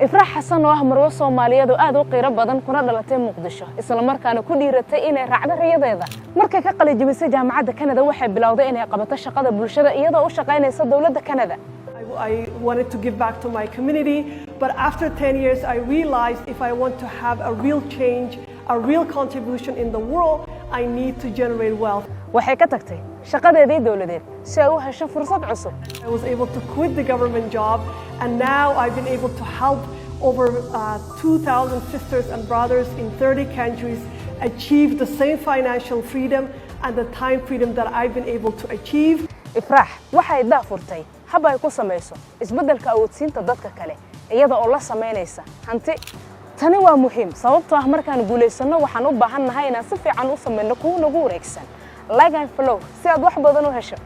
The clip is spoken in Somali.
إفراح حسن وأحمر وصومالية آدو قيرب بدن كنا دلتين مقدشة إسلام مركان كل رتين رعد الرياضة مركا كقل جبسة جامعة كندا وحب بلاوضة إنها قبضت شقة بالشدة إيضا وشقين يصد دولة كندا. I wanted to give back to my community, but after 10 years I realized if I want to have a real change, a real contribution in the world, I need to generate wealth. waxay ka tagtay shaqadeedii dawladeed si ay u hesho fursad cusub. I was able to quit the government job, and now I've been able to help over 2,000 sisters and brothers in 30 countries achieve the same financial freedom and the time freedom that I've been able to achieve. Ifraax waxay daafurtay hab ay ku samayso isbeddelka awoodsiinta dadka kale iyada oo la sameynaysa hanti. Tani waa muhiim sababtoo ah markaan guuleysano waxaan u baahannahay inaan si fiican u sameyno kuwa nagu wareegsan. Like and follow si aad wax badan u hesho.